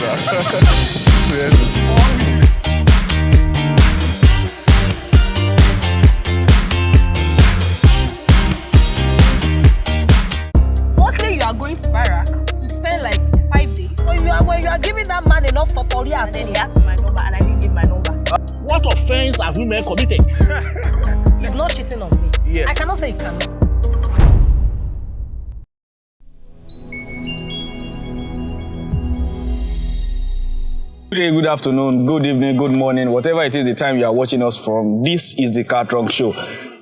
Mostly you are going to Barak to spend like 5 days. So when you are giving that man enough tutorial, and then he asked my number and I didn't give my number. What offense have women committed? He's not cheating on me. Yes. I cannot say he cannot. Good day, good afternoon, good evening, good morning, whatever it is the time you are watching us from, this is the Car Trunk Show.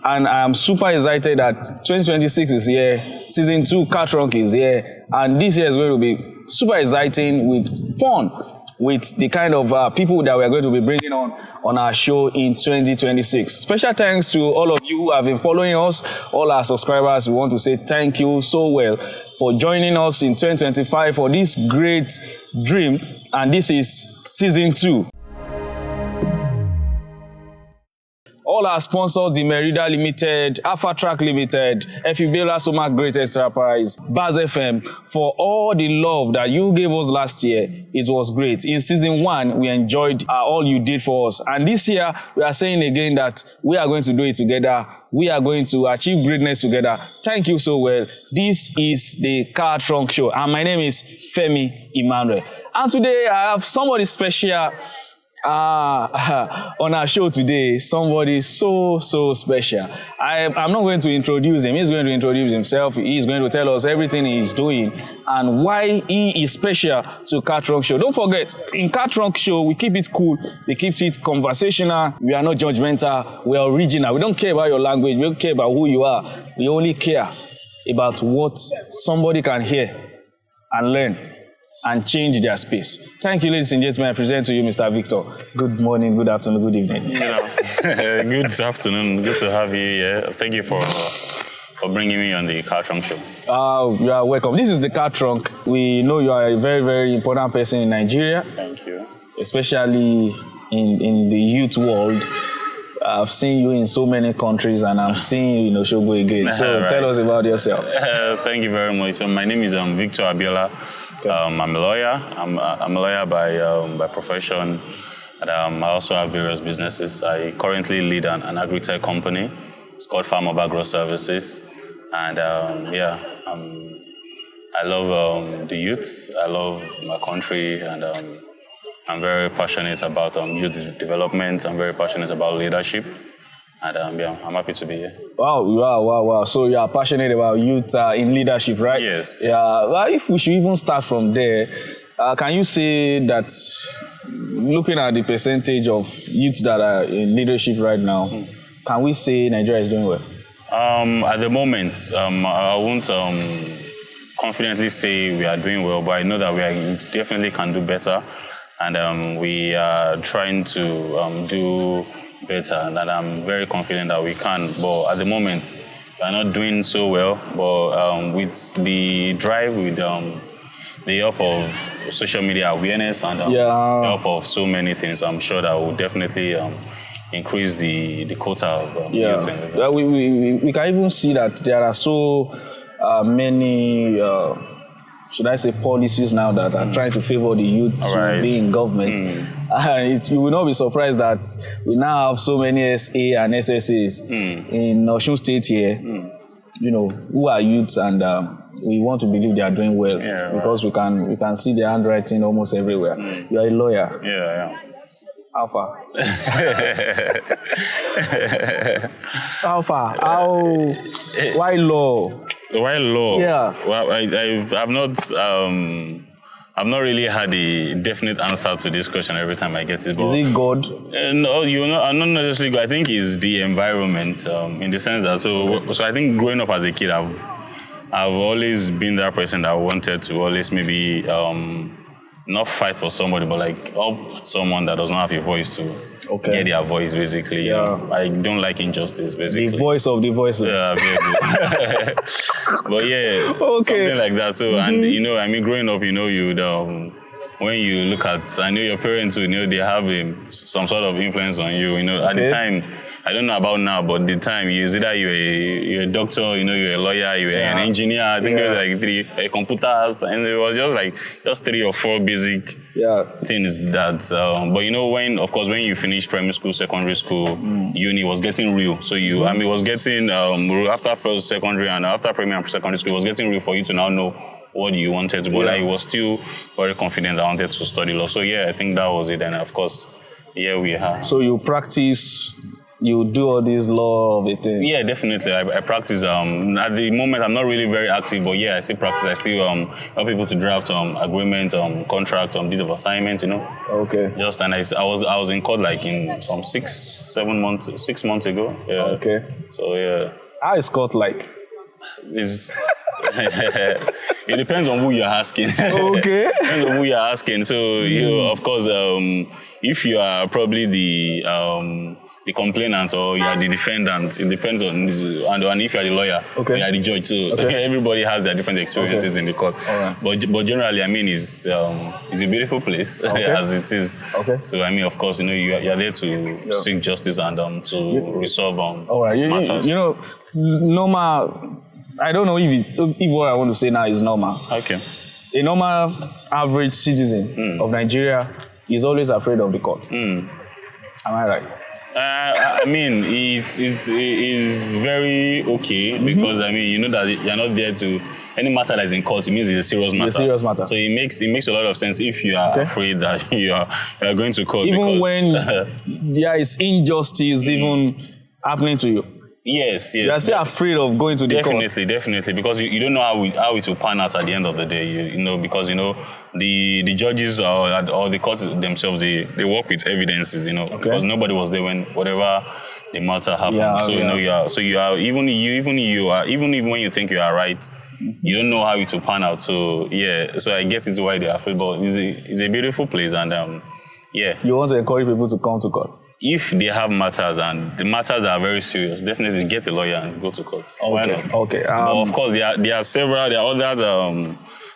And I am super excited that 2026 is here, season 2 Car Trunk is here, and this year is going to be super exciting with fun, with the kind of people that we are going to be bringing on our show in 2026. Special thanks to all of you who have been following us, all our subscribers. We want to say thank you so well for joining us in 2025 for this great dream, and this is season 2. All our sponsors, the Merida Limited, Alpha Track Limited, Efibela Soma Great Enterprise, Baz FM, for all the love that you gave us last year. It was great. In season 1, we enjoyed all you did for us. And this year, we are saying again that we are going to do it together. We are going to achieve greatness together. Thank you so well. This is the Car Trunk Show. And my name is Femi Emmanuel. And today, I have somebody special on our show today, somebody so special. I'm not going to introduce him. He's going to introduce himself. He's going to tell us everything he's doing and why he is special to Car Trunk Show. Don't forget, in Car Trunk Show, we keep it cool. We keep it conversational. We are not judgmental. We are original. We don't care about your language. We don't care about who you are. We only care about what somebody can hear and learn and change their space. Thank you, ladies and gentlemen. I present to you Mr. Victor. Good morning, good afternoon, good evening. Good afternoon. Good to have you here. Thank you for bringing me on the Car Trunk Show. You are welcome. This is the Car Trunk. We know you are a very, very important person in Nigeria. Thank you. Especially in the youth world. I've seen you in so many countries, and I'm seeing you in Oshogo again. So right. Tell us about yourself. Thank you very much. So my name is Victor Abiola. I'm a lawyer. I'm a lawyer by profession, and I also have various businesses. I currently lead an agritech company. It's called FarmHub Agro Services, and I love the youth. I love my country, and I'm very passionate about youth development. I'm very passionate about leadership. And I'm happy to be here. Wow. So you are passionate about youth in leadership, right? Yes. Yeah. Well, if we should even start from there, can you say that, looking at the percentage of youths that are in leadership right now, can we say Nigeria is doing well? At the moment, I won't confidently say we are doing well, but I know that we definitely can do better. And we are trying to do better, and I'm very confident that we can. But at the moment, we are not doing so well. But with the drive, with the help of social media awareness and the help of so many things, I'm sure that will definitely increase the quota of youth. We can even see that there are so many should I say policies now that are trying to favor the youth to be in government. You will not be surprised that we now have so many SA and SSAs in Osun State here, who are youth, and we want to believe they are doing well because we can see their handwriting almost everywhere. You are a lawyer. Yeah. How far? How far? Why law? Why law? Yeah. Well, I've not really had a definite answer to this question every time I get it. But is it God? No, I'm not necessarily God. I think it's the environment, in the sense that so I think growing up as a kid, I've always been that person that wanted to always maybe not fight for somebody, but like help someone that does not have a voice to get their voice, basically. You know? I don't like injustice, basically. The voice of the voiceless. Yeah, very good. But something like that. So, and growing up, you'd when you look at, I know your parents, they have some sort of influence on you. At the time, I don't know about now, but the time either you're a doctor, you're a lawyer, you're an engineer. I think it was like three computers, and it was just 3 or 4 basic things that. But when you finish primary school, secondary school, uni was getting real. So it was getting after first, secondary, and after primary and secondary school, it was getting real for you to now know what you wanted to. But I was still very confident I wanted to study law. So I think that was it. And of course, here we are. So you practice. You do all this law of a thing? Yeah, definitely. I practice. At the moment, I'm not really very active, but I still practice. I still help people to draft agreement, contract, deed of assignment. Okay. And I was in court like in some 6 months ago. Yeah. Okay. So How is court like? It depends on who you're asking. Okay. Depends on who you're asking. So of course, if you are probably the complainant or you are the defendant, it depends on, and if you are the lawyer, you are the judge. So everybody has their different experiences in the court. Right. But generally, it's a beautiful place as it is. Okay. So of course, you are there to seek justice and to resolve matters. Normal. I don't know if what I want to say now is normal. Okay. A normal average citizen of Nigeria is always afraid of the court. Am I right? It's very okay because that you're not there to any matter that is in court. It means it's a serious matter. It's a serious matter. So it makes a lot of sense if you are afraid that you are going to court. Even when there is injustice even happening to you. Yes. You are still afraid of going to the court. Definitely, because you don't know how it will pan out at the end of the day. Because the judges or the courts themselves they work with evidences. Because nobody was there when whatever the matter happened. So you are even when you think you are right, you don't know how it will pan out. So so I get it why they are afraid. But it's a beautiful place and You want to encourage people to come to court? If they have matters and the matters are very serious, definitely get a lawyer and go to court. Why not? Okay. But of course, there are other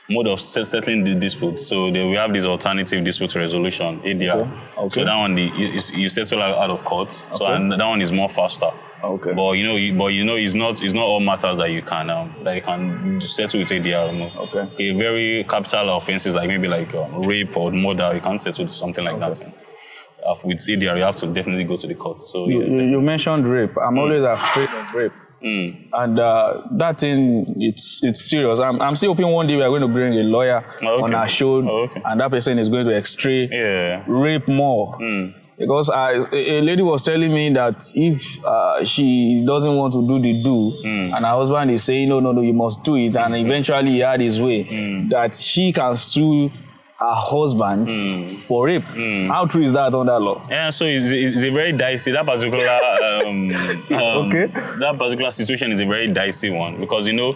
mode of settling the dispute. So we have this alternative dispute resolution, ADR. Okay. So that one you settle out of court. So and that one is more faster. Okay. But it's not all matters that you can settle with ADR. Okay. A very capital offenses like maybe rape or murder, you can't settle with something like that. With ADR, you have to definitely go to the court. So you mentioned rape. I'm always afraid of rape. And that thing, it's serious. I'm still hoping one day we are going to bring a lawyer on our show, and that person is going to x-ray rape more. Because a lady was telling me that if she doesn't want to do the and her husband is saying, no, you must do it, and eventually he had his way, that she can sue her husband for rape. How true is that under law? Yeah, so it's a very dicey, that particular that particular situation is a very dicey one because the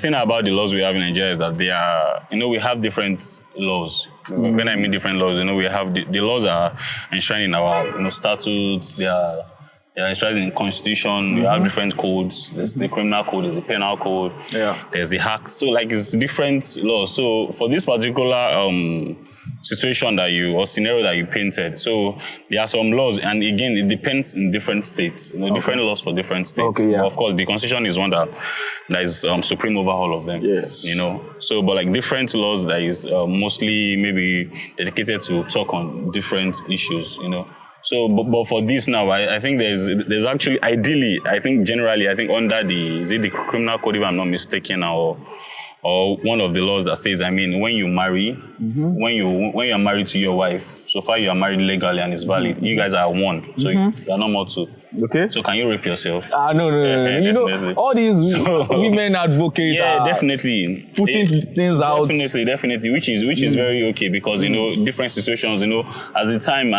thing about the laws we have in Nigeria is that they are we have different laws. When I mean different laws, we have the laws are enshrined in our statutes, they are enshrined in constitution. We have different codes. There's the criminal code, there's the penal code, there's the act. So it's different laws. So for this particular situation or scenario that you painted, so there are some laws, and again it depends in different states. Different laws for different states. Of course, the constitution is one that is supreme over all of them. Yes. So but different laws that is mostly maybe dedicated to talk on different issues. So, but for this now, I think there's actually ideally, I think generally, under the criminal code, if I'm not mistaken, or one of the laws that says, when you marry, when you are married to your wife, so far you are married legally and it's valid. You guys are one, so you are not more two. Okay. So can you rape yourself? No. All these women advocates are definitely putting things out. Definitely, which is very okay because different situations, as the time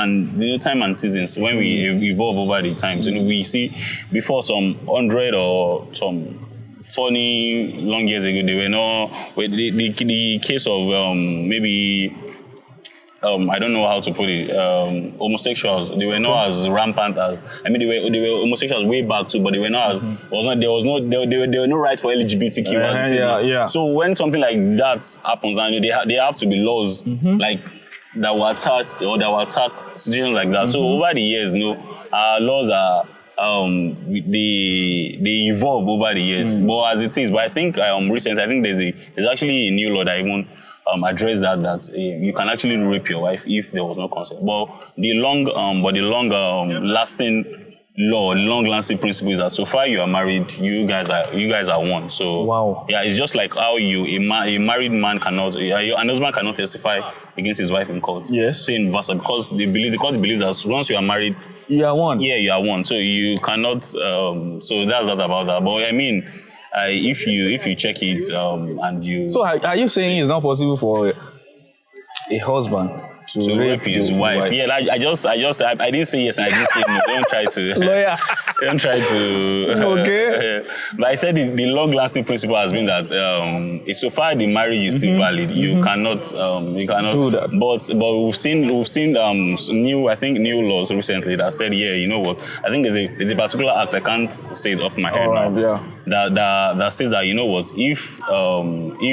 and seasons when we evolve over the times, we see before some 100 or some 40 long years ago, they were not the case of maybe. I don't know how to put it. Homosexuals, they were not as rampant as. They were homosexuals way back too, but they were not as. There were no rights for LGBTQ. As it is. So when something like that happens, and they have to be laws that will attack situations like that. So over the years, our laws are they evolve over the years. But as it is, but I think recently, I think there's actually a new law that even address that you can actually rape your wife if there was no consent. But the long-lasting principle is that so far you are married, you guys are one. So wow. Yeah, it's just like how a married man cannot, an husband cannot testify against his wife in court. Yes. Same versa, because the court believes that once you are married, you are one. Yeah, you are one. So you cannot. So that's not about that. But I mean, if you check it and you. So are you saying it's not possible for a husband to rape his wife? Yeah, I didn't say yes and I didn't say no. Don't try to. Lawyer. Don't try to. Okay. But I said the long-lasting principle has been that so far the marriage is still valid. You cannot do that. But we've seen new laws recently that said, yeah, you know what? I think there's a particular act, I can't say it off my head now. Yeah. That says that, you know what, if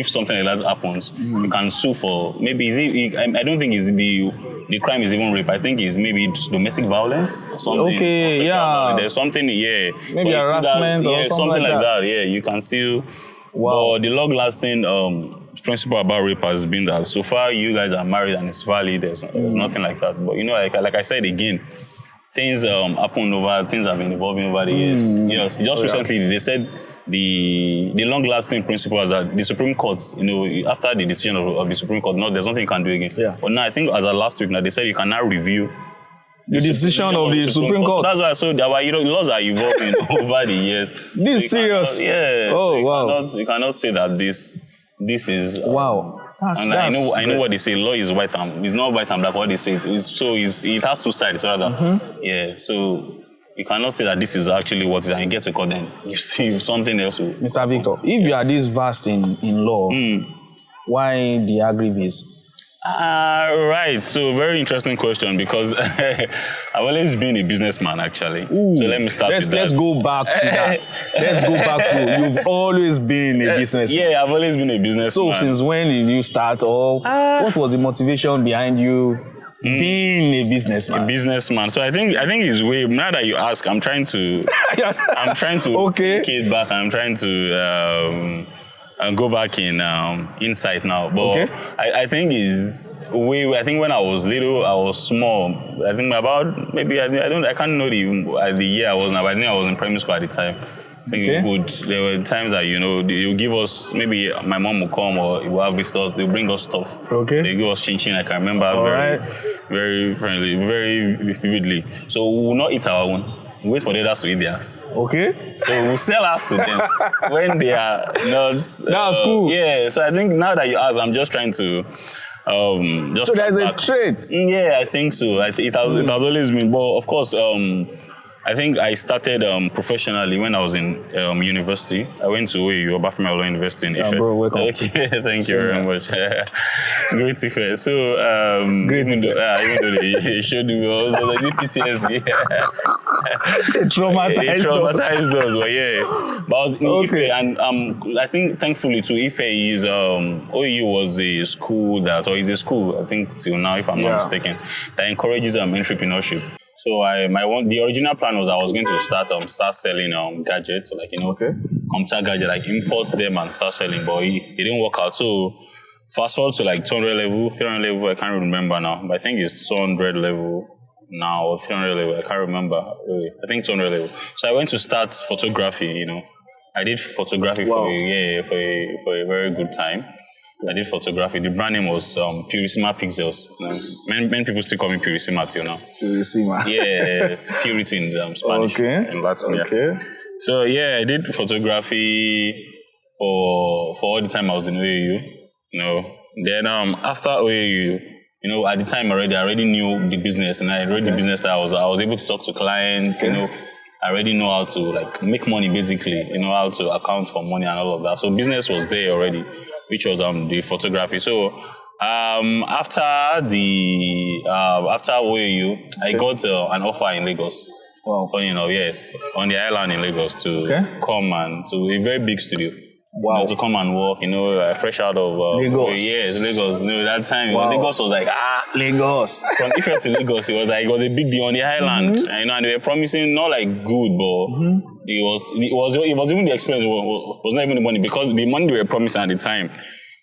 something like that happens, you can sue for maybe I don't think it's the crime is even rape. I think it's maybe domestic violence or something. Okay, yeah. There's something, yeah. Maybe harassment or something like that. Yeah, you can still. Wow. But the long-lasting principle about rape has been that so far you guys are married and it's valid. There's nothing like that. But you know, like I said again, things things have been evolving over the years. Yes, just recently they said the long-lasting principle is that the Supreme Court, you know, after the decision of the Supreme Court, there's nothing you can do again. Yeah. But now I think as of last week, now they said you can now review the decision of the Supreme Court. So that's why laws are evolving over the years. This is serious. Yeah. Oh, so wow. You cannot say that this is. Wow. I know what they say. Law is white and it's not white and black. What they say. It has two sides rather. Yeah. So you cannot say that this is actually what it is, and you get to court, then you see something else. Mr. Victor, if you are this vast in law, why the agribusiness? Right. So very interesting question because I've always been a businessman actually. Ooh. So let me start with that. Let's go back to that. Let's go back to you've always been a businessman. Yeah, I've always been a businessman. So since when did you start, or what was the motivation behind you being a businessman? A businessman. So I think it's way. Now that you ask, I'm trying to okay. Get back. I'm trying to go back in insight now. But I think is way. I think when I was little, I was small. I think about maybe I can't know the year I was now. But I think I was in primary school at the time. I think there were times that, you know, they'll give us, maybe my mom will come or we'll have visitors, they'll bring us stuff. Okay. They give us chin-chin, I can remember very friendly, very vividly. So we will not eat our own. We wait for the others to eat theirs. Okay. So we'll sell us to them when they are not. That's cool. Yeah. So I think now that you ask, I'm just trying to so there's a trait. Yeah, I think so. It has always been. But of course, I think I started professionally when I was in university. I went to OAU, Obafemi University in Ife. Bro, welcome. Okay, thank you very much. Great Ife. So, even though they showed me also the PTSD. They traumatized us, but yeah. But I was in Ife, and I think thankfully to Ife is OAU was a school is a school, I think till now, if I'm not mistaken, that encourages entrepreneurship. So the original plan was I was going to start selling gadgets, like, you know, computer gadgets, like import them and start selling, but it didn't work out. So fast forward to like 200 level, 300 level, I can't remember now, but I think it's 200 level now or 300 level, I can't remember really. I think 200 level. So I went to start photography, you know. I did photography for a very good time. I did photography. The brand name was Purissima Pixels. You know, many people still call me Purissima till now. Purissima. Yes, purity in Spanish. In Latin. Okay. So yeah, I did photography for all the time I was in OAU. You know, then after OAU, you know, at the time I already knew the business, and I read the business that I was able to talk to clients. You know, I already know how to like make money basically. You know how to account for money and all of that. So business was there already, which was the photography. So after OAU, I got an offer in Lagos. Wow. Funny enough, yes, on the island in Lagos to come and to a very big studio. Wow. You know, to come and work, you know, fresh out of Lagos. Yes, Lagos. You know, that time, Wow. Lagos was like, Lagos. from Ife to Lagos, it was a big deal on the island. And, you know, and they were promising not like good, but it was even the experience was not even the money, because the money they were promising at the time,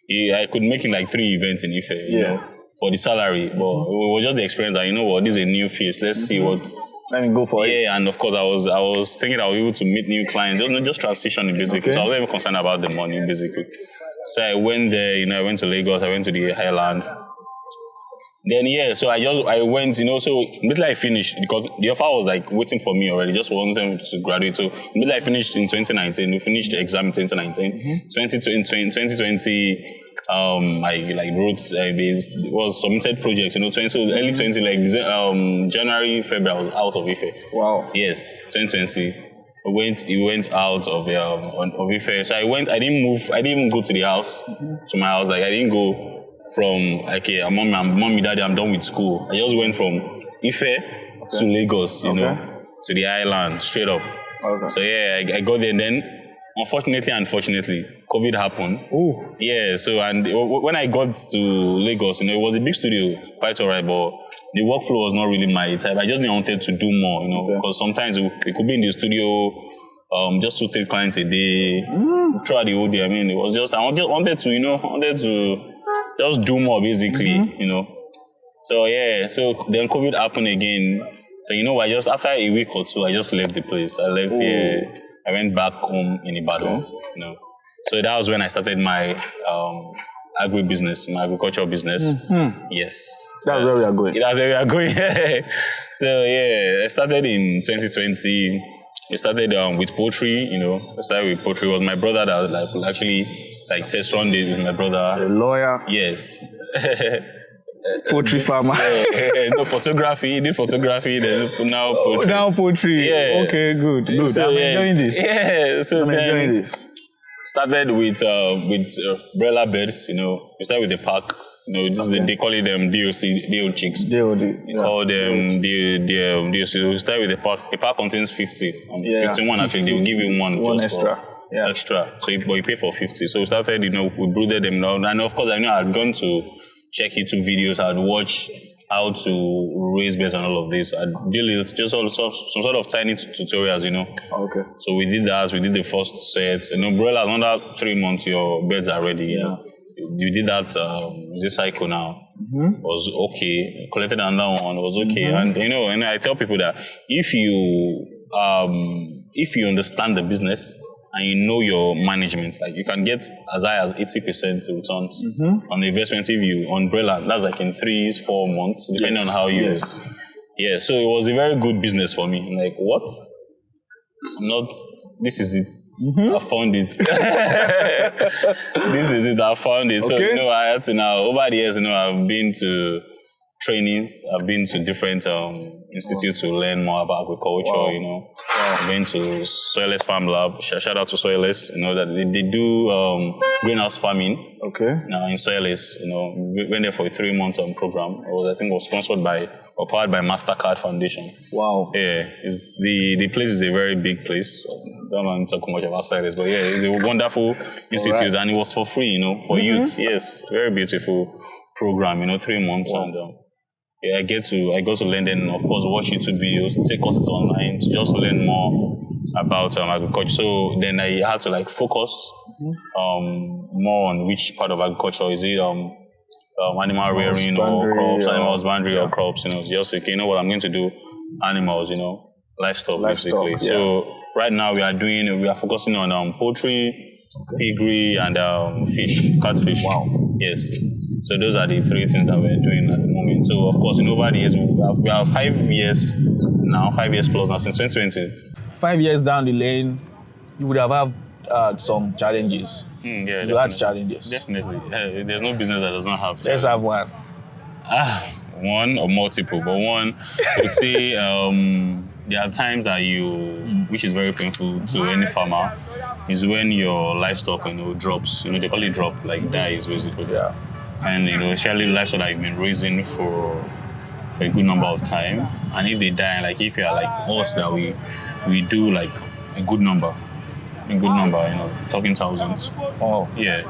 I could make it like 3 events in Ife, you know, for the salary. But it was just the experience that, you know what, this is a new face. Let's see what. Let me go for it. Yeah, and of course I was thinking I was able to meet new clients, just transitioning basically. Okay. So I wasn't even concerned about the money basically. So I went there, you know, I went to Lagos, I went to the Highland. Then so I went, you know, so immediately I finished, because the offer was like waiting for me already, just wanted to graduate. So immediately I finished in 2019. We finished the exam in 2019. 2020, I wrote was submitted projects, you know, early 20, like January, February, I was out of Ife. Wow. Yes, 2020. It went out of Ife. So I didn't move, I didn't even go to the house, to my house. Like I didn't go from, okay, mommy, daddy, I'm done with school. I just went from Ife to Lagos, you know, to the island, straight up. Okay. So I got there, and then unfortunately, COVID happened. Oh. Yeah, so and when I got to Lagos, you know, it was a big studio, quite alright, but the workflow was not really my type. I just wanted to do more, you know, because sometimes we could be in the studio, just 2-3 clients a day, throughout the whole day. I mean, it was just, I wanted to just do more, basically, you know. So so then COVID happened again. So you know, after a week or two, I just left the place. I left here. I went back home in Ibadan, you know. So that was when I started my agribusiness, my agricultural business. Yes. That's where we are going. That's where we are going. So I started in 2020. I started with poultry, you know. I started with poultry. It was my brother that actually test run this with my brother. A lawyer. Yes. Poultry farmer. No, photography. He did photography. Then now poultry. Now poultry. Yeah. Okay, good. So, I'm enjoying this. Yeah. So I'm then enjoying this. started with broiler beds. You know, we started with the pack. You know, they call it DOC chicks. DOD. They call them DOC. We start with the pack. The pack contains 50. 51 actually. They will give you one just extra. Extra. So but you pay for 50. So we started, you know, we brooded them down. And of course, I know I had gone to check YouTube videos. I'd watch how to raise beds and all of this. I did just some sort of tiny tutorials, you know. Okay. So we did that. We did the first set. You know, broilers, under 3 months, your beds are ready. You know. You did that this cycle now. Was okay. Collected another one, was okay. And you know, and I tell people that if you understand the business and you know your management, like you can get as high as 80% returns on the investment if you on broiler. That's like in 3-4 months, depending on how you. Yes. Yeah. So it was a very good business for me. I'm like, what? I'm not. This is it. I found it. This is it. I found it. So, you know, I had to now, over the years, you know, I've been to trainings. I've been to different institutes to learn more about agriculture, you know. I've been to Soilless Farm Lab. Shout out to Soilless. You know, that they do greenhouse farming. Okay. Now in Soilless, you know, we went there for a 3-month program. I think it was sponsored by or powered by MasterCard Foundation. Wow. Yeah. The place is a very big place. I don't want to talk much about Soilless, but yeah, it's a wonderful institute, and it was for free, you know, for youth. Yes. Very beautiful program, you know, 3 months. Wow. And I got to learn, then of course watch YouTube videos, take courses online to just learn more about agriculture. So then I had to focus more on which part of agriculture. Is it animal rearing or crops, animal husbandry or crops? You know, just you know what I'm going to do, animals, you know, livestock basically. Yeah. So right now we are focusing on poultry, piggery, and fish, catfish. Wow. Yes. So those are the 3 things that we're doing at the moment. So of course, in over the years, we have 5 years now, 5 years plus now since 2020. 5 years down the lane, you would have had some challenges. Yeah, you had challenges. Definitely. There's no business that does not have challenges. Let's have one. One or multiple, but one, I would say there are times that which is very painful to any farmer, is when your livestock, you know, drops. You know, they call it drop, like dies basically. Yeah. And you know, especially livestock that you've been raising for a good number of time, and if they die, like if you are like us, that we do like a good number, a good number, you know, talking thousands. Oh. Yeah,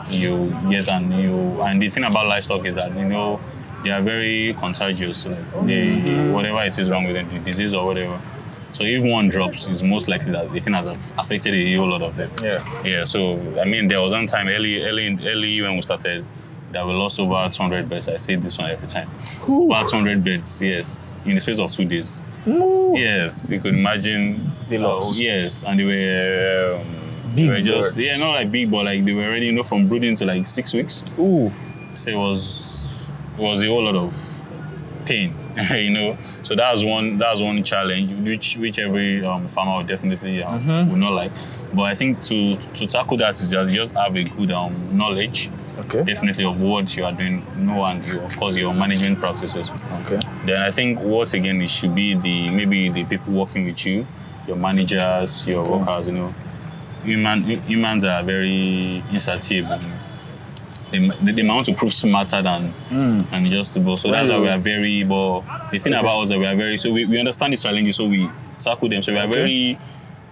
you get and the thing about livestock is that, you know, they are very contagious. Like whatever it is wrong with them, the disease or whatever. So if one drops, it's most likely that the thing has affected a whole lot of them. Yeah. Yeah. So I mean, there was one time early when we started that we lost over 200 birds. I say this one every time. Over 200 birds. Yes, in the space of 2 days. Ooh. Yes, you could imagine the loss. Yes, and they were big just birds. not like big, but like they were already, you know, from brooding to like 6 weeks. Ooh. So it was a whole lot of pain, you know. So that's one challenge which every farmer would definitely would not like. But I think to tackle that is just have a good knowledge. Okay. Definitely of what you are doing, and of course your management practices. Okay. Then I think what again it should be maybe the people working with you, your managers, your workers. You know, humans are very insatiable. They might want to prove smarter than adjustable. So that's why we are very. But the thing about us is that we are very. So we understand these challenges, so we tackle them. So we are very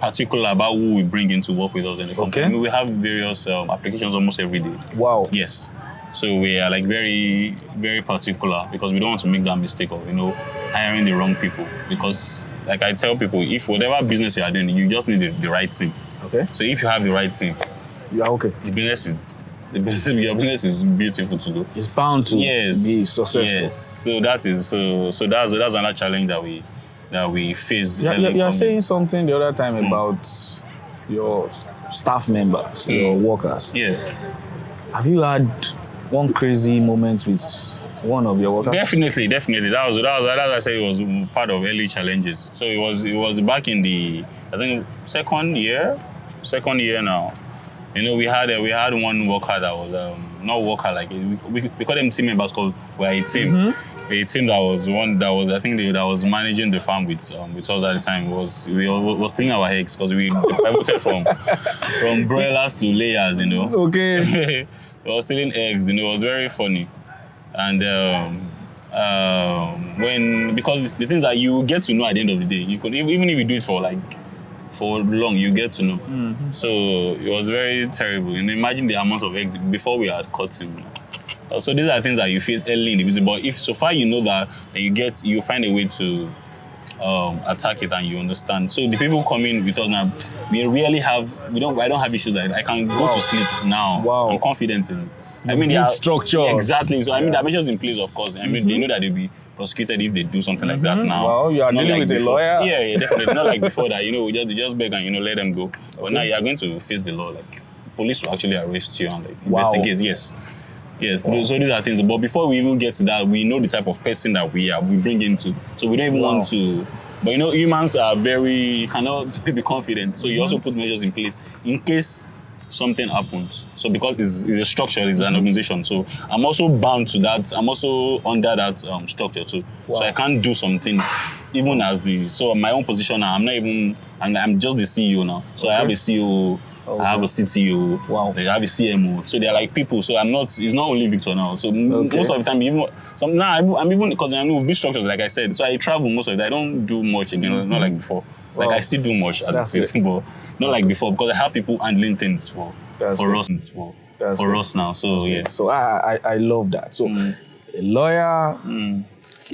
particular about who we bring in to work with us in the company. I mean, we have various applications almost every day. Wow. Yes. So we are like very, very particular because we don't want to make that mistake of, you know, hiring the wrong people. Because like I tell people, if whatever business you are doing, you just need the right team. Okay. So if you have the right team, yeah, okay. your business is beautiful to do. It's bound to be successful. Yes. So that's another challenge that we face. You're saying something the other time about your staff members, your workers. Yeah. Have you had one crazy moment with one of your workers? Definitely. That was I said, it was part of early challenges. So it was back in the, I think, second year now. You know, we had one worker that was not worker, like we call them team members because we're a team. A team that was managing the farm with us at the time was stealing our eggs because we pivoted from broilers to layers, you know. Okay. We were stealing eggs, you know. It was very funny, and because the things that you get to know at the end of the day, you could even if you do it for long, you get to know. So it was very terrible. And imagine the amount of eggs before we had caught him. So these are things that you face early in the business. But if so far you know that, you find a way to attack it and you understand. So the people coming with us now, I don't have issues like that. I can go to sleep now. Wow. I'm confident in. I mean, the structure. Yeah, exactly. So I mean, there are measures in place, of course. I mean, they know that they'll be prosecuted if they do something like that now. Well, you are Not dealing like with before. a lawyer. Yeah, definitely. Not like before that, you know, we just beg and, you know, let them go. But now you are going to face the law. Like, police will actually arrest you and investigate. Yes. Wow. So these are things. But before we even get to that, we know the type of person that we bring into. So we don't even want to. But you know, humans are you cannot be confident. So you also put measures in place in case something happens. So because it's a structure, it's an organization. So I'm also bound to that. I'm also under that structure too. Wow. So I can't do some things even so my own position now, I'm just the CEO now. So I have a CEO. Okay. I have a CTO. Wow. I have a CMO. So they're like people. So it's not only Victor now. So most of the time, I'm even, because I'm with big structures, like I said. So I travel most of it. I don't do much again, not like before. Wow. Like I still do much as it is, but not like before, because I have people handling things for us now. So yeah. So I love that. So a lawyer,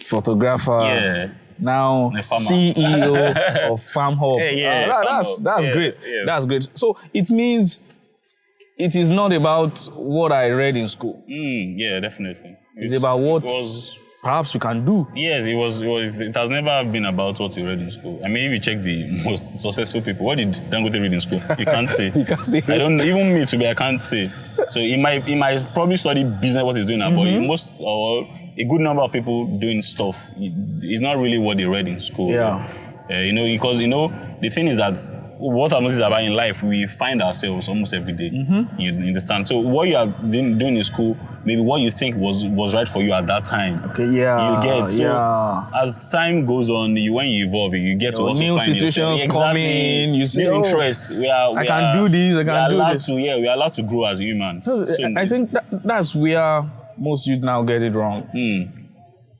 photographer, now CEO of FarmHub. That's great. Yes. That's great. So it means it is not about what I read in school. Yeah, definitely. It's about what perhaps you can do. Yes, it has never been about what you read in school. I mean, if you check the most successful people, what did Dangote read in school? You can't say. You can't say. I can't say. So he might probably study business, what he's doing now, but a good number of people doing stuff is not really what they read in school. Yeah. You know, because, you know, the thing is that what I'm noticing about in life, we find ourselves almost every day. You understand? So what you are doing in school, maybe what you think was right for you at that time. Okay, yeah. You get. So as time goes on, when you evolve, you get to also new find situations come in. You see, interest. I can do this. We are allowed to grow as humans. So I think that's where most youth now get it wrong.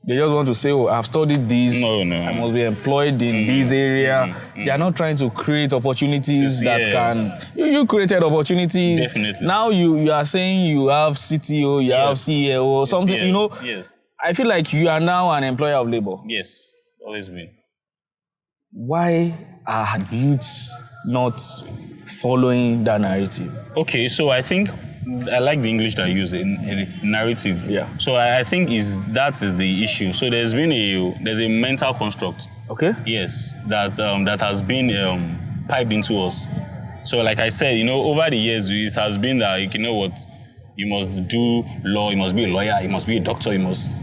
They just want to say, oh, I've studied this. No. I must be employed in this area. They are not trying to create opportunities that can... You created opportunities. Definitely. Now you are saying you have CTO, you have CEO, something, you know. Yes. I feel like you are now an employer of labor. Yes, always been. Why are youths not following that narrative? Okay, so I think I like the English that I use, a narrative. Yeah. So I think that is the issue. So there's a mental construct. Okay. Yes, that has been piped into us. So like I said, you know, over the years it has been like, you know what, you must do law, you must be a lawyer, you must be a doctor,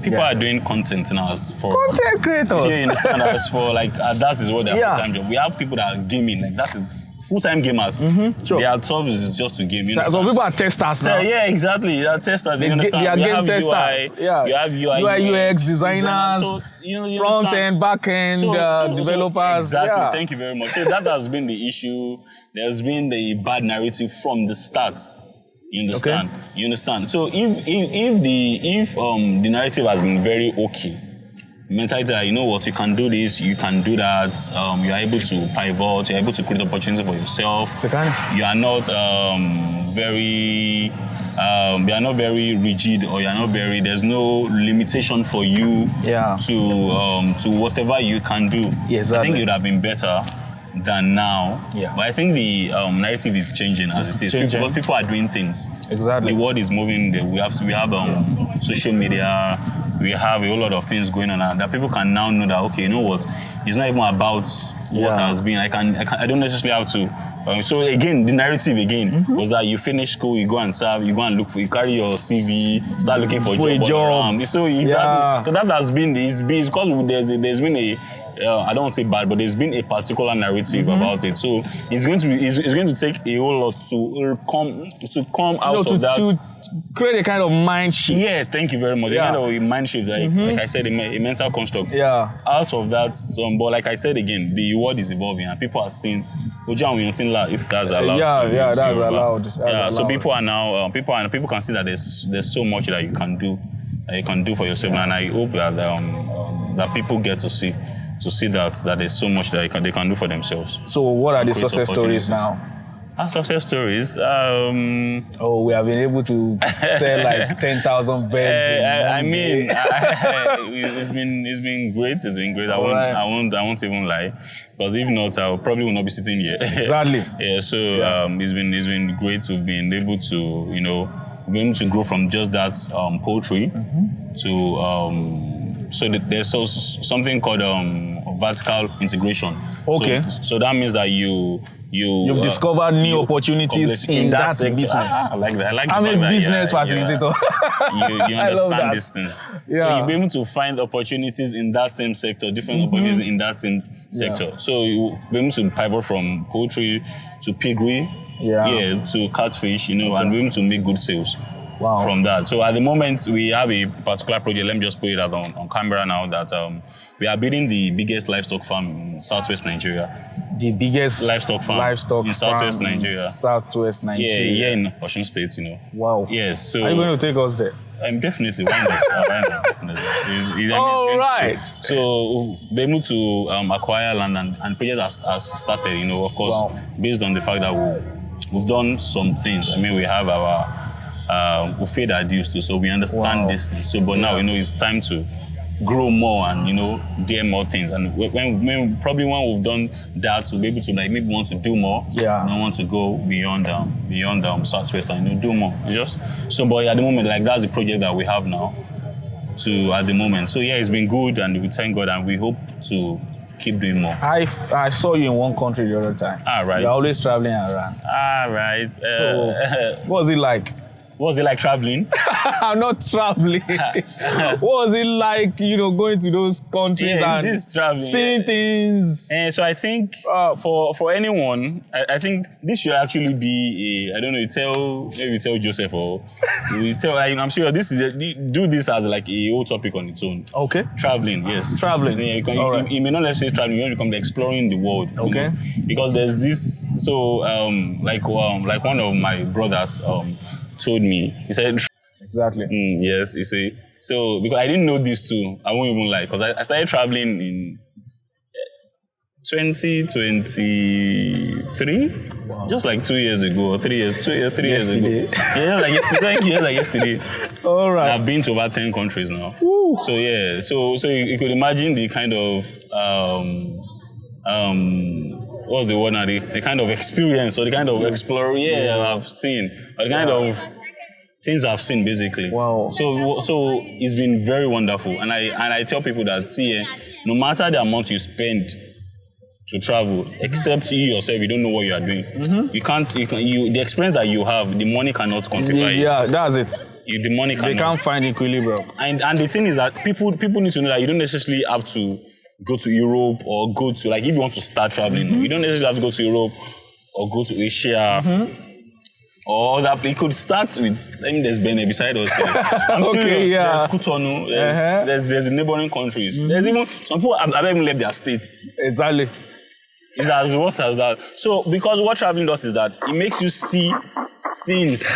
people are doing content now as for content creators. You understand? As for like that is what their full-time job. We have people that are gaming, like that is full-time gamers. Sure. Their job is just to game. Some people are testers now. Yeah, exactly. They are testers. You understand? They are game testers. You have UI, UX designers, so, you front end, back end developers. Exactly. Thank you very much. So that has been the issue. There's been the bad narrative from the start. You understand? Okay. You understand? So if the narrative has been very okay, mentality that, you know what, you can do this, you can do that, you are able to pivot, you're able to create opportunity for yourself. You are not very rigid, or you are not very, there's no limitation for you to whatever you can do. Yes, I think it would have been better than now. Yeah. But I think the narrative is changing as it is. People are doing things. Exactly. The world is moving. We have social media. We have a whole lot of things going on that people can now know that, okay, you know what, it's not even about what has been. I don't necessarily have to. So again, the narrative was that you finish school, you go and serve, you go and look for, you carry your CV, start looking for a job. So exactly. So that has been it's because there's been a I don't want to say bad, but there's been a particular narrative about it. So it's going to take a whole lot to come out of that. To create a kind of mind shift. Yeah, thank you very much. A kind of a mind shift, like I said, a mental construct. Yeah. Out of that, but like I said again, the world is evolving and people are seeing. If that's allowed. Yeah, that's allowed. So people are now people can see that there's so much that you can do for yourself, and I hope that that people get to see that there's so much that they can do for themselves. So what are the success stories now? Our success stories. We have been able to sell like 10,000 beds. I mean, it's been great. It's been great. I won't even lie, because if not, I probably will not be sitting here. Exactly. So it's been great to be able to be able to grow from just that poultry to. So there's something called vertical integration. Okay. So that means that you've discovered new opportunities in that business. I like that. I'm a business facilitator. You understand these things. Yeah. So you'll be able to find opportunities in that same sector, different opportunities in that same sector. So you'll be able to pivot from poultry to piggery, to catfish, and be able to make good sales. Wow. From that. So at the moment, we have a particular project. Let me just put it out on camera now that we are building the biggest livestock farm in southwest Nigeria. The biggest livestock farm in southwest Nigeria. Southwest Nigeria. Yeah, here in Osun State, Wow. Yes. So are you going to take us there? Definitely. Why not? Definitely. All right. So be able to acquire land and project has started. Of course, based on the fact that we've done some things. I mean, we have our we've paid our dues too, so we understand this thing. So, but now it's time to grow more and get more things. And when we've done that, we'll be able to maybe want to do more. Yeah. And want to go beyond Southwest and do more. But at the moment, that's the project that we have now. At the moment. So it's been good, and we thank God, and we hope to keep doing more. I saw you in one country the other time. Right. You're always traveling around. Right. So what was it like? What was it like traveling? I'm not traveling. What was it like, going to those countries and seeing things? And so I think for anyone, I think this should actually be I don't know, maybe you tell Joseph or you tell, I'm sure do this as like a whole topic on its own. Okay. Traveling, yes. Traveling. Yeah, you may not necessarily travel, you want to come exploring the world. Okay. Because there's this, so like one of my brothers told me, he said, Exactly. Yes, you see. So, because I didn't know this too, I won't even lie, because I started traveling in 2023, just like 2 years ago, or 3 years, 3 years ago. Yeah, like yesterday. Thank you, like yesterday. All right. I've been to over 10 countries now. Woo. So yeah, so you could imagine the kind of what's the word now? The kind of experience or the kind of exploration I've seen, or the kind of things I've seen basically. Wow. So it's been very wonderful, and I tell people that no matter the amount you spend to travel, except you yourself, you don't know what you are doing. You can't. The experience that you have, the money cannot quantify it. Yeah, that's it. The money cannot. They can't find equilibrium. And the thing is that people need to know that you don't necessarily have to go to Europe or go to, like, if you want to start traveling, you don't necessarily have to go to Europe or go to Asia. Or that you could start with. There's Benin beside us. I'm serious. There's Cotonou. There's the neighboring countries. There's even some people have even left their states. Exactly. It's as worse as that. So, because what traveling does is that it makes you see things.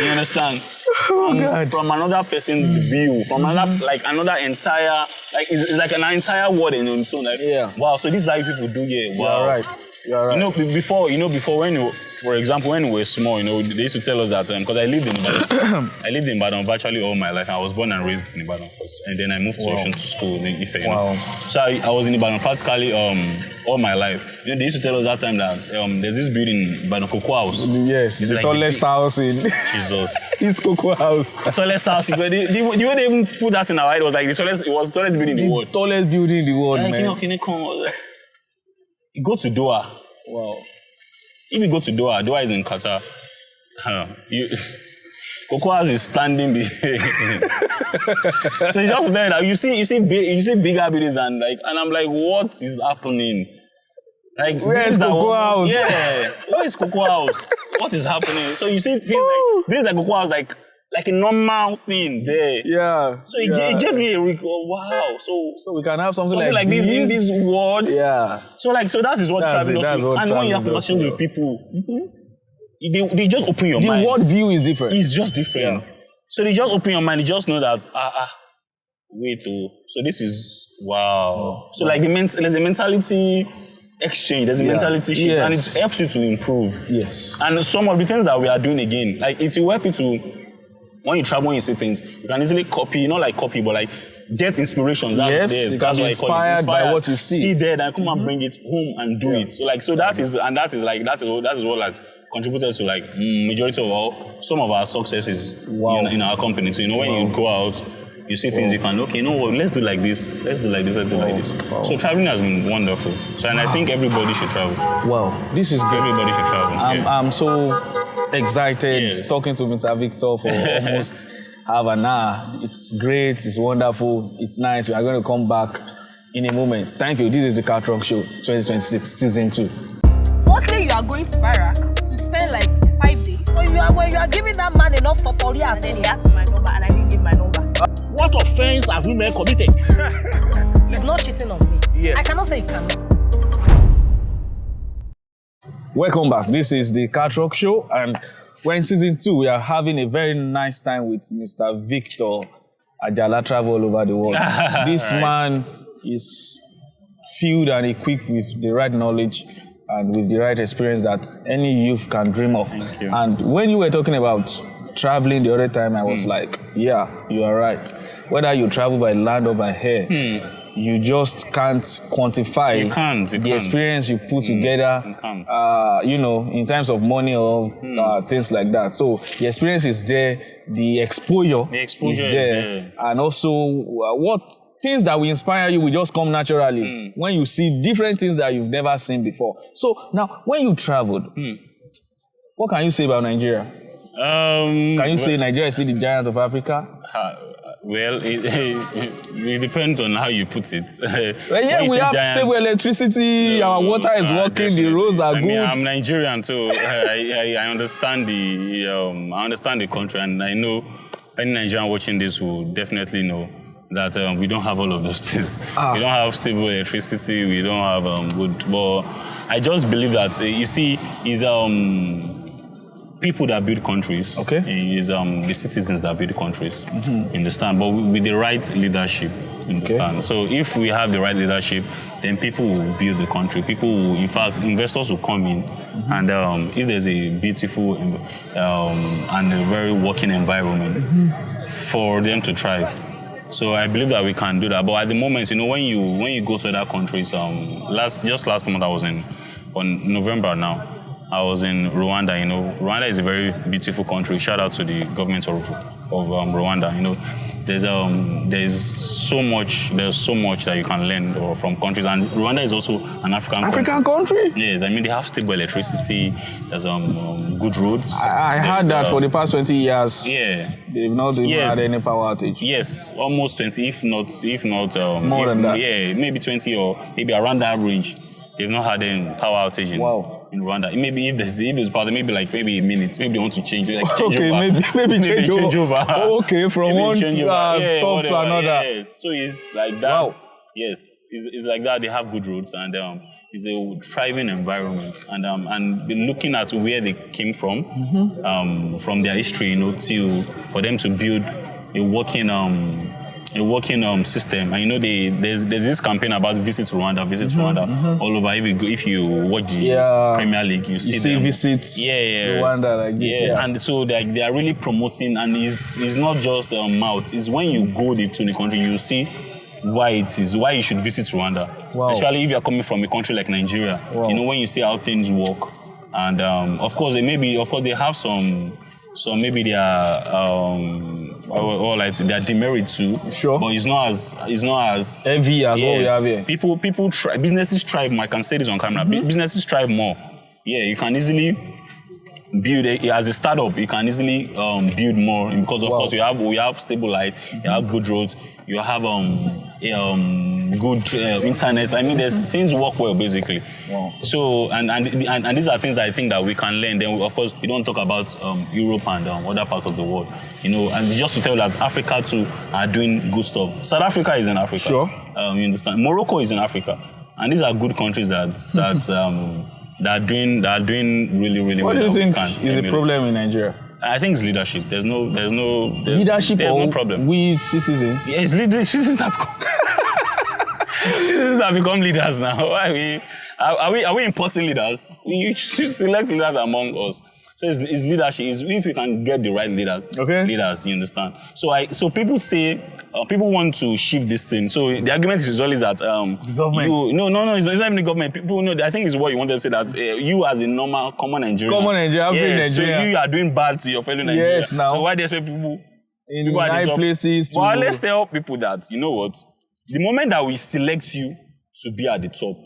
You understand? From another person's view, from another entire, like it's like an entire world in its own. Like, wow. So this is how people do here. Wow. You're right. Before when you, for example, when we were small, they used to tell us that because I lived in Ibadan. I lived in Ibadan virtually all my life. I was born and raised in Ibadan, and then I moved to Osun to school in Ife. So I was in Ibadan practically all my life. They used to tell us that time that there's this building in Ibadan, Cocoa House. Yes, it's the tallest house in. Jesus. It's Cocoa House. The tallest house. The way they even put that in our head was like it was the tallest building in the world. Tallest building in the world, like, man. Can you come? You go to Doha. Wow. If you go to Doha is in Qatar. Cocoa House is standing behind. So it's just there that you see bigger buildings and I'm like, what is happening? Like, where's Cocoa House? Yeah. Where is Cocoa House? What is happening? So you see things like buildings like Cocoa House like a normal thing there. Yeah. So it gave me a recall. Wow. So we can have something like this in this world. Yeah. So that is what traveling does. And when you have conversations with people, they just open your mind. The world view is different. It's just different. Yeah. So they just open your mind. You just know that wait, so this is wow. So like there's a mentality exchange, there's a mentality shift, and it helps you to improve. Yes. And some of the things that we are doing again, like it will help you to. When you travel, when you see things, you can easily copy, not like copy, but like get inspirations. That's you can be inspired by what you see. See there, and come and bring it home and do it. So that is what has contributed to like majority of some of our successes in our company. So when you go out, you see things you can let's do like this, let's do like this. Wow. So traveling has been wonderful. So I think everybody should travel. Wow, this is great. Everybody should travel. I'm so excited talking to Mr. Victor for almost half an hour. It's great, it's wonderful, it's nice. We are going to come back in a moment. Thank you. This is the Car Trunk Show 2026 Season 2. Mostly you are going to Barak to spend like 5 days. So when you are giving that man enough tutorial, and then he asked my number and I didn't give my number. What offense have women committed? He's not cheating on me. Yes. I cannot say he cannot. Welcome back. This is the Car Trunk Show, and we're in Season 2. We are having a very nice time with Mr. Victor Ajala, travel all over the world. This man is filled and equipped with the right knowledge and with the right experience that any youth can dream of. Thank you. And when you were talking about traveling the other time, I was like, yeah, you are right. Whether you travel by land or by air, you just can't quantify the experience you put together, in terms of money or things like that. So the experience is there, the exposure is there. And also what things that will inspire you will just come naturally when you see different things that you've never seen before. So now, when you traveled, what can you say about Nigeria? Can you say Nigeria is the giant of Africa? Well, it depends on how you put it. We have stable electricity, our water is working, the roads are good. I'm Nigerian, so I understand the country, and I know any Nigerian watching this will definitely know that we don't have all of those things. We don't have stable electricity, we don't have good, but I just believe that, you see, is people that build countries. Okay. Is the citizens that build countries. You understand? But with the right leadership. You understand? So if we have the right leadership, then people will build the country. People will, in fact, investors will come in, and if there's a beautiful and a very working environment for them to thrive. So I believe that we can do that. But at the moment, when you go to other countries, last month I was on November now. I was in Rwanda. Rwanda is a very beautiful country. Shout out to the government of Rwanda. There's so much that you can learn from countries, and Rwanda is also an African country. Yes, they have stable electricity. There's good roads. I heard that for the past 20 years. Yeah, they've not even had any power outage. Yes, almost 20, if not more than that. Yeah, maybe 20 or maybe around that range. They've not had any power outage in Rwanda. Maybe if there's power, maybe a minute. Maybe they want to change over. Maybe change over. Okay, from one stop to another. Yeah. So it's like that. Wow. Yes, it's like that. They have good roads, and it's a thriving environment. And looking at where they came from their history, till for them to build a working system. And there's this campaign about visit Rwanda all over. If you watch the Premier League, you see them. Visit Rwanda like this. Yeah. And so they are really promoting, and it's not just mouth. It's when you go to the country, you see why you should visit Rwanda. Wow. Especially if you are coming from a country like Nigeria. Wow. When you see how things work, and of course they have some maybe they are their demerits too. Sure. But it's not as heavy as what we have here. People try. Businesses thrive more. I can say this on camera. Businesses thrive more. Yeah, you can easily build as a startup. You can easily build more because of course we have stable light. You have good roads. You have good internet. There's things work well basically. Wow. So and these are things I think that we can learn. Then of course we don't talk about Europe and other parts of the world. And just to tell you that Africa too are doing good stuff. South Africa is in Africa. Sure. You understand? Morocco is in Africa, and these are good countries that are doing really really well. What do you think is the problem in Nigeria? I think it's leadership. There's no leadership. There's no problem. We citizens. Yeah, it's citizens that become leaders now. Are we importing leaders? We select leaders among us. So it's leadership. It's if we can get the right leaders. Okay. Leaders, you understand? So people say people want to shift this thing. So the argument is always that the government. No, it's not even the government. People know. I think it's what you wanted to say that you as a normal common Nigerian. Nigerian. So you are doing bad to your fellow Nigerians. Yes, now. So why do you expect people in high places? Well, let's tell people that you know what. The moment that we select you to be at the top,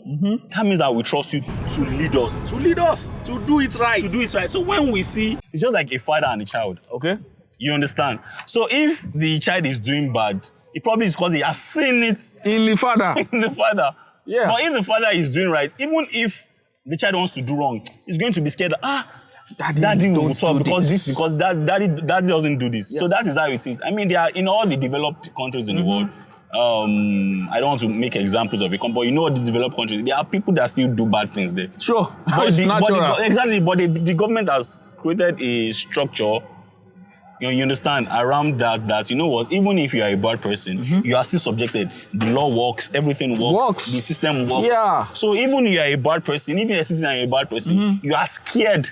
that means that we trust you to lead us. To do it right. So when we see, it's just like a father and a child. Okay. You understand? So if the child is doing bad, it probably is because he has seen it in the father. Yeah. But if the father is doing right, even if the child wants to do wrong, he's going to be scared that, Daddy will talk because daddy doesn't do this. Yeah. So that is how it is. They are in all the developed countries in the world. I don't want to make examples of it, but the developed countries, there are people that still do bad things there. Sure, but it's natural. Exactly, but the government has created a structure, you understand, around that you know what, even if you are a bad person, you are still subjected. The law works, everything works. The system works. Yeah. So even if you are a bad person, even if you're a citizen and you're a bad person, you are scared.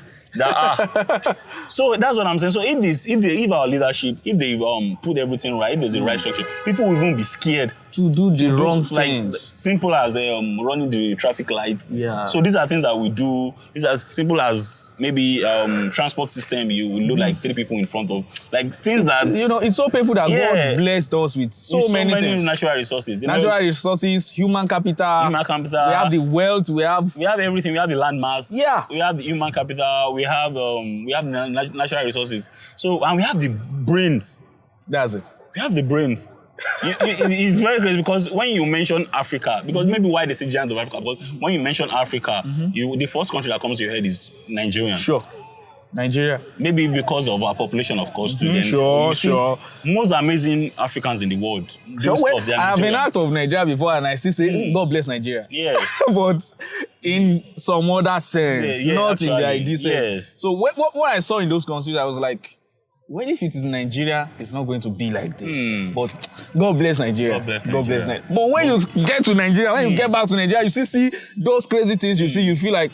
So that's what I'm saying. So if our leadership, if they put everything right, if there's the right structure, people will even be scared to do the wrong things. Simple as running the traffic lights. Yeah. So these are things that we do. It's as simple as maybe transport system. You will look like 3 people in front of things that it's so painful that God blessed us with so many things. Natural resources. Resources, human capital. We have the wealth. We have everything. We have the land mass. Yeah. We have the human capital. We have natural resources. So and we have the brains. That's it. We have the brains. It's very crazy because when you mention Africa, because maybe why they say giant of Africa, because when you mention Africa, the first country that comes to your head is Nigerian. Sure. Nigeria. Maybe because of our population, of course, too. Then Sure. Most amazing Africans in the world. I have been out of Nigeria before and I still say, God bless Nigeria. Yes. But in some other sense, not in the actually, ideal sense. yes. So what I saw in those countries, I was like, well, if it is Nigeria, it's not going to be like this. But God bless Nigeria. God bless Nigeria. But when you get to Nigeria, when you get back to Nigeria, you see those crazy things you see, you feel like,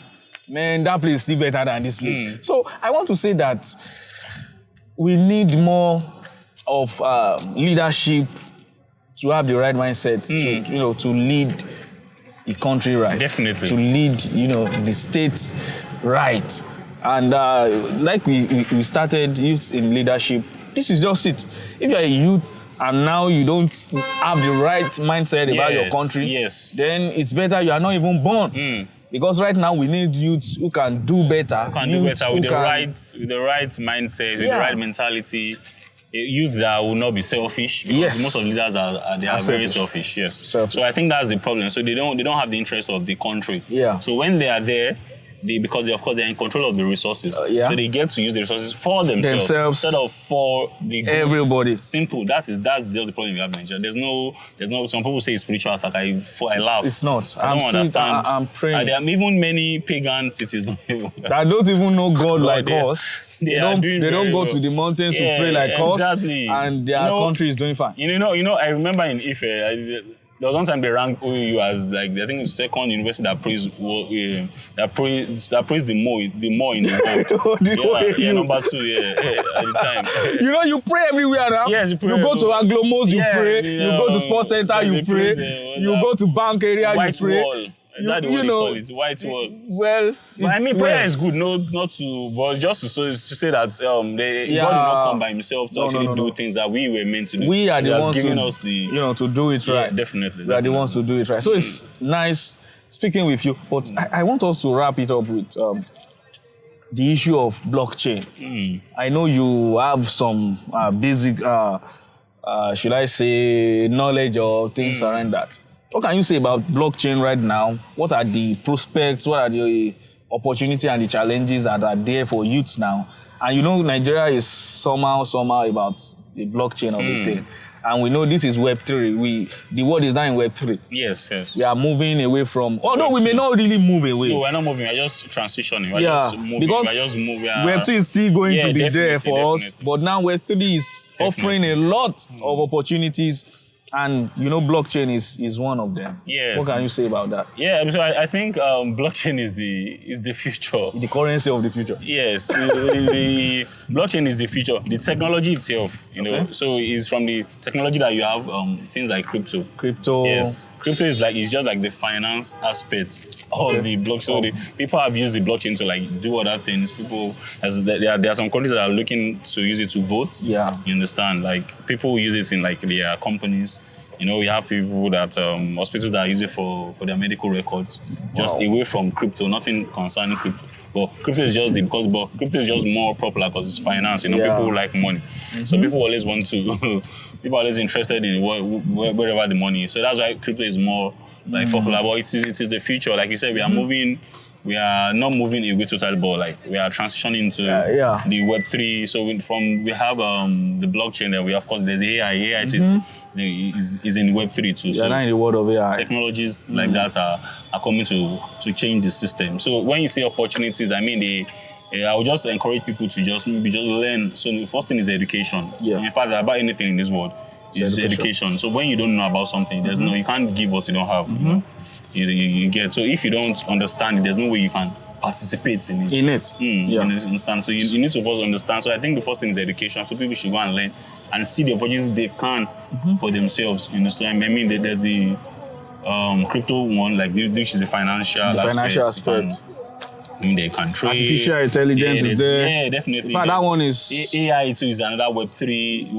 man, that place is still better than this place. So I want to say that we need more of leadership to have the right mindset to lead the country right. Definitely. To lead, the state right. And like we started youth in leadership, this is just it. If you're a youth and now you don't have the right mindset about your country, then it's better you are not even born. Because right now we need youths who can do better. With the right mindset, with the right mentality. Youths that will not be selfish, because most of the leaders are very selfish. Yes. So I think that's the problem. So they don't have the interest of the country. Yeah. So when they are there, because they're in control of the resources, so they get to use the resources for themselves instead of for everybody. Simple. That's the problem we have in Nigeria. There's no. Some people say it's spiritual attack. I laugh. It's not. I don't understand. I'm praying. There are even many pagan cities that don't even know God like us. They don't go to the mountains to pray like us, and their country is doing fine. I remember in Ife, there was one time they ranked OUU as I think it's the second university that praised the more in the world. Number 2, at the time. You pray everywhere now. Yes, you pray. You go to Aglo, you pray. You go to sports center, you pray. You go to bank area, you pray. Wall. That's what they call it, white wall. Well, prayer is good, not to, but just to say that God did not come by himself to actually do things that we were meant to do. We are the ones giving us to do it right. Definitely. We are the ones to do it right. So it's nice speaking with you, but I want us to wrap it up with the issue of blockchain. I know you have some basic, should I say, knowledge or things around that. What can you say about blockchain right now? What are the prospects? What are the opportunities and the challenges that are there for youths now? And Nigeria is somehow about the blockchain of the thing. And we know this is Web3. The world is now in Web3. Yes. We are moving away from, although we may not really move away. No, we're not moving. We're just transitioning. Because Web2 is still going to be there for us. But now Web3 is offering a lot of opportunities. And blockchain is one of them. Yes. What can you say about that? Yeah, so I think blockchain is the future. The currency of the future. Yes, the blockchain is the future. The technology itself, so it's from the technology that you have things like crypto. Yes, crypto is just like the finance aspect of the blockchain. So people have used the blockchain to do other things. There are some countries that are looking to use it to vote. Yeah, you understand? People use it in their companies. We have people that hospitals that use it for their medical records, just away from crypto, nothing concerning crypto. But crypto is just crypto is just more popular because it's finance. People like money, so people always people are always interested in wherever the money is. So that's why crypto is more popular. But it is the future. Like you said, we are moving. We are not moving away totally, but we are transitioning to the Web3. So we have the blockchain that we, of course, there's AI. AI is in Web3 too. So now in the world of AI. Technologies like that are coming to change the system. So when you say opportunities, I mean, I would just encourage people to just learn. So the first thing is education. Yeah. In fact, about anything in this world is education. So when you don't know about something, there's you can't give what you don't have. You get. So if you don't understand it, there's no way you can participate in it. You understand? So you need to first understand. So I think the first thing is education. So people should go and learn and see the opportunities they can for themselves. You understand? I mean, there's the crypto one, which is the financial aspect. They can trade. Artificial intelligence is there. Yeah, definitely. In fact, that one is AI too is another Web3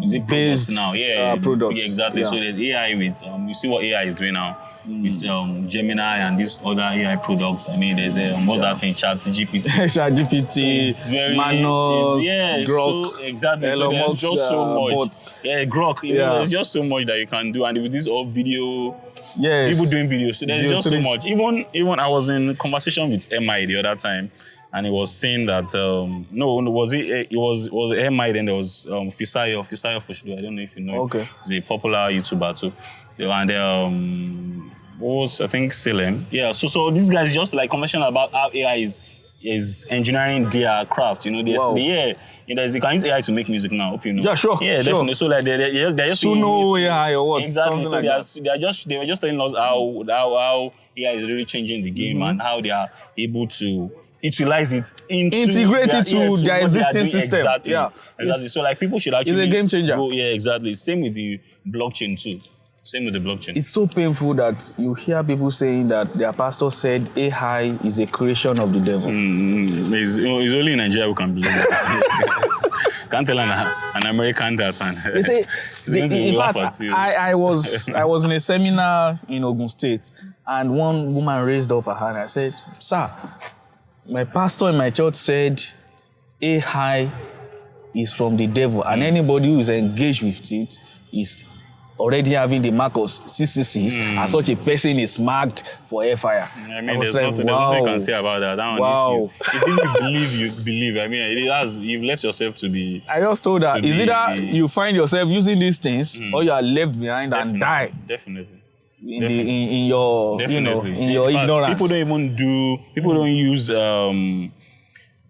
is it based now? Yeah, products. Yeah, exactly. Yeah. So there's AI with you see what AI is doing now with Gemini and these other AI products. I mean, there's what's that thing? ChatGPT. ChatGPT. So Manos. Grok. So, exactly. So there's just so much. Grok. There's just so much that you can do, and with this all video. Yes. People doing videos. So there's just so much. Even I was in conversation with MI the other time, and he was saying that it was MI, then there was Fisayo Fushido. I don't know if you know. Okay. He's a popular YouTuber too. And was I think Salem. Yeah. So these guys just like conversational about how AI is engineering their craft. You know, you can use AI to make music now. Hope you know. Yeah, sure. Yeah, definitely. So like they're just Suno AI or what? Exactly. Something So like they were just telling us how AI is really changing the game and how they are able to utilize it integrate it to their existing system. Exactly. Yeah. Exactly. So like people should actually it's a game changer. Exactly. Same with the blockchain too. Same with the blockchain. It's so painful that you hear people saying that their pastor said AI is a creation of the devil. It's only in Nigeria who can believe that. Can't tell an American that. They say, in fact, I was in a seminar in Ogun State, and one woman raised up her hand. I said, "Sir, my pastor in my church said AI is from the devil, and anybody who is engaged with it is already having the mark of 666, and such a person is marked for hellfire." I mean, there's nothing you can say about that. Wow. If you believe. I mean, you've left yourself to be. I just told her, is either you find yourself using these things, or you are left behind and die. Definitely. In your ignorance. People don't use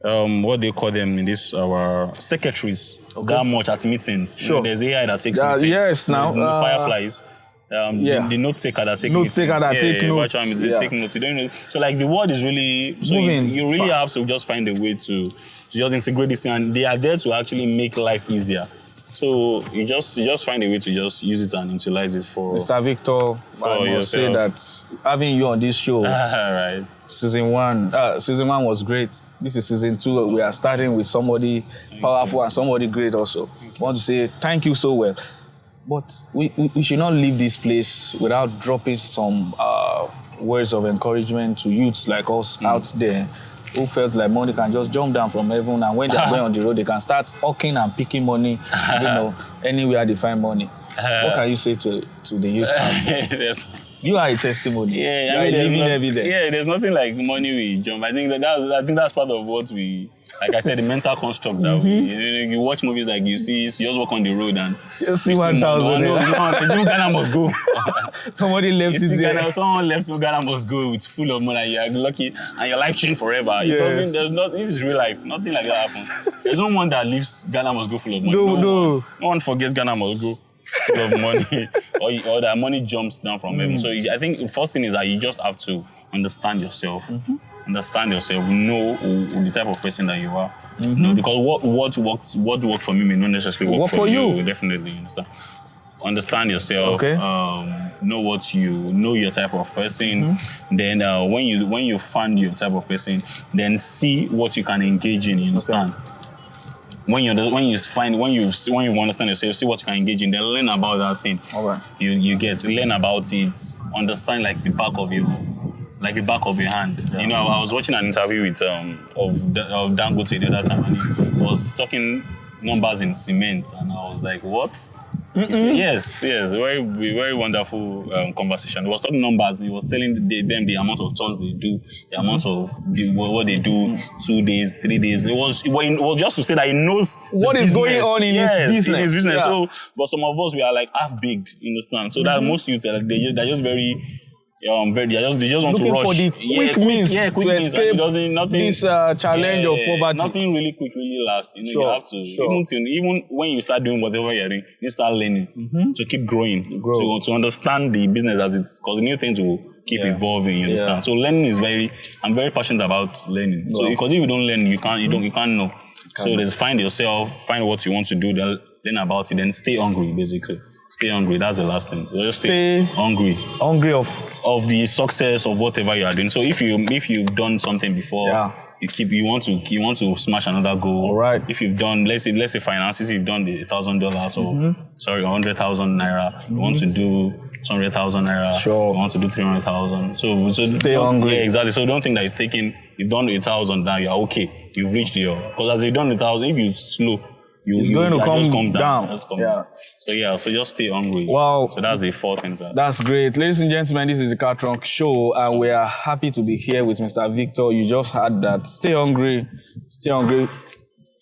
what they call them in this our secretaries that much at meetings. Sure. There's AI that takes meetings. Yes, now fireflies. The note taker that take notes. Take notes. They take notes. You don't know. So like the world is really you really have to just find a way to just integrate this, and they are there to actually make life easier. So you just find a way to just use it and utilize it for Mr. Victor. I must say that having you on this show, right. season one was great. This is season 2. We are starting with somebody powerful and somebody great also. I want to say thank you so well. But we should not leave this place without dropping some words of encouragement to youths like us out there who felt like money can just jump down from heaven, and when they're going on the road, they can start hawking and picking money, anywhere they find money. What can you say to the youth out there? You are a testimony. Yeah, I mean, living evidence. Yeah, there's nothing like money we jump. I think that's part of what we, like I said, the mental construct that you watch movies like you just walk on the road and you see 1,000. No, Ghana must go. Somebody left it there. Someone left, so Ghana must go with full of money. You're lucky, and your life changed forever. Yes. This is real life. Nothing like that happens. There's no one that leaves Ghana must go full of money. No one forgets Ghana must go full of money, or that money jumps down from heaven. So I think the first thing is that you just have to understand yourself. Understand yourself. Know the type of person that you are. No, because what worked for me may not necessarily work for you. Definitely, understand yourself. Okay. Know your type of person. Then when you find your type of person, then see what you can engage in. You understand. Okay. When you understand yourself, see what you can engage in, then learn about that thing. All right. You learn about it, understand like the back of your hand. Yeah. You know, I was watching an interview with of Dangote the other time, and he was talking numbers in cement, and I was like, what? Yes, very, very wonderful conversation. He was talking numbers. He was telling them the amount of tons they do, the amount of what they do, 2 days, 3 days. It was just to say that he knows what is going on in his business. In his business. Yeah. So, but some of us, we are like half-baked, you understand? So that most youths, they're just very... they just want looking to rush for the quick means to escape this challenge of poverty. Nothing really quick really lasts. You have to even when you start doing whatever you're doing, you start learning to keep growing, to understand the business as it's, because new things will keep evolving. You understand? So learning is I'm very passionate about learning. So because if you don't learn, you can't know. So there's find what you want to do, then learn about it, then stay hungry basically. Stay hungry. That's the last thing. Just stay hungry. Hungry of the success of whatever you are doing. So if you've done something before, you want to smash another goal. All right. If you've done, let's say finances, you've done the $1,000 or 100,000 naira. You want to do 200,000 naira. Sure. You want to do 300,000. So stay hungry. Yeah, exactly. So don't think that you've done 1,000 now. You're okay. You've reached because as you've done 1,000, if you slow. It's going to come down. So just stay hungry. Wow. So that's the 4 things. That's great. Ladies and gentlemen, this is the Car Trunk Show, and we are happy to be here with Mr. Victor. You just heard that. Stay hungry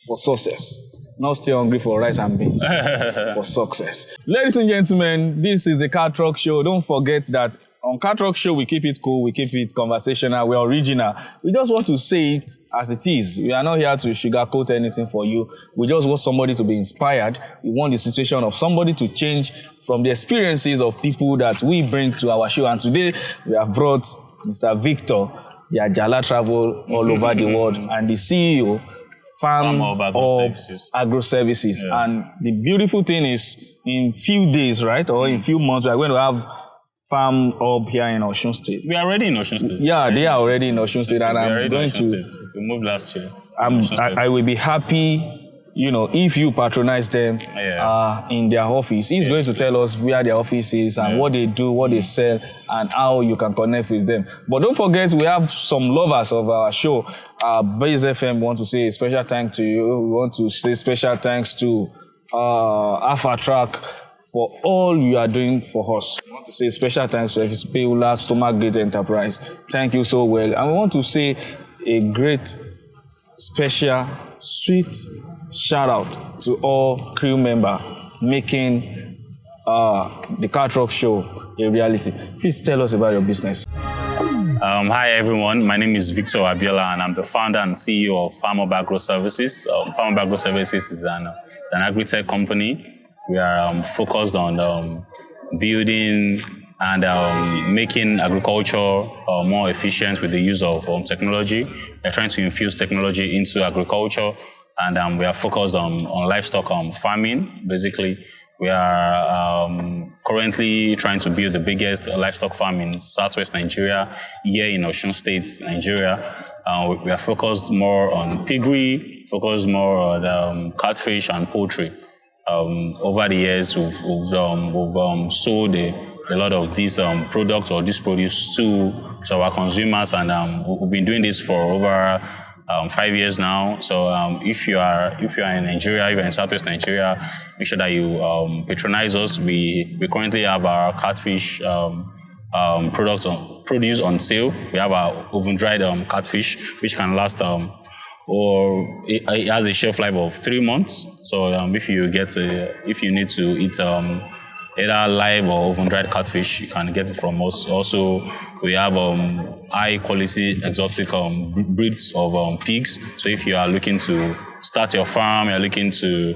for success. Not stay hungry for rice and beans. For success. Ladies and gentlemen, this is the Car Trunk Show. Don't forget that On Car Truck Show, we keep it cool, we keep it conversational, we're original. We just want to say it as it is. We are not here to sugarcoat anything for you. We just want somebody to be inspired. We want the situation of somebody to change from the experiences of people that we bring to our show. And today, we have brought Mr. Victor, the Ajala travel all over the world, and the CEO, FarmHub Agro Services. Yeah. And the beautiful thing is, in few days, right, or in few months, we are going to have FarmHub here in Osun State. We are already in Osun State. Yeah, they are already in Osun State, and I'm going to. We moved last year. I will be happy, if you patronize them in their office. He's going to tell us where their office is and what they do, what they sell, and how you can connect with them. But don't forget, we have some lovers of our show. Base FM want to say a special thanks to you. We want to say special thanks to Alpha Track for all you are doing for us. We want to say special thanks to Peula Stomach Gate Enterprise. Thank you so well. And we want to say a great, special, sweet shout out to all crew members making the Car Truck Show a reality. Please tell us about your business. Hi everyone, my name is Victor Abiola and I'm the founder and CEO of FarmHub Agro Services. FarmHub Agro Services is an agritech company. We are focused on building and making agriculture more efficient with the use of technology. We're trying to infuse technology into agriculture, and we are focused on livestock farming. Basically, we are currently trying to build the biggest livestock farm in southwest Nigeria, here in Osun State, Nigeria. We are focused more on piggery, focused more on catfish and poultry. Over the years, we've sold a lot of these products or this produce to our consumers, and we've been doing this for over 5 years now. So if you are in Nigeria, if you're in Southwest Nigeria, make sure that you patronize us. We currently have our catfish produce on sale. We have our oven-dried catfish, which can last or it has a shelf life of 3 months. So if you need to eat either live or oven-dried catfish, you can get it from us. Also, we have high-quality exotic breeds of pigs. So if you are looking to start your farm, you're looking to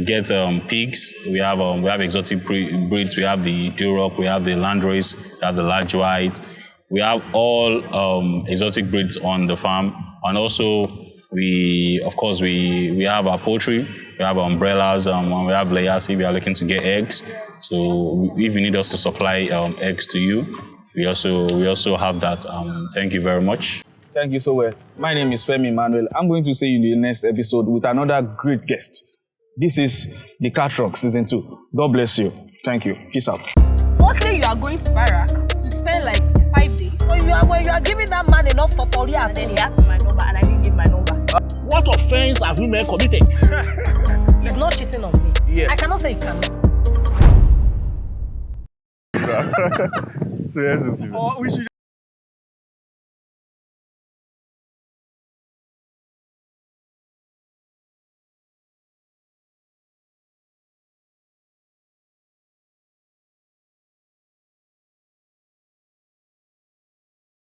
get pigs, we have exotic breeds. We have the Duroc, we have the Landrace, we have the large white. We have all exotic breeds on the farm, and also we have our poultry. We have umbrellas, we have layers if you are looking to get eggs. So if you need us to supply eggs to you, we also have that. Thank you very much. Thank you so well. My name is Femi Emmanuel. I'm going to see you in the next episode with another great guest. This is the Car Truck Season 2. God bless you. Thank you. Peace out. Mostly you are going to Barak to spend like 5 days. When you are giving that man enough tutorial, and then he asked my number and I didn't give my number. What offense have women committed? He's not cheating on me. Yes. I cannot say he cannot. So yes, just leave it. Or we should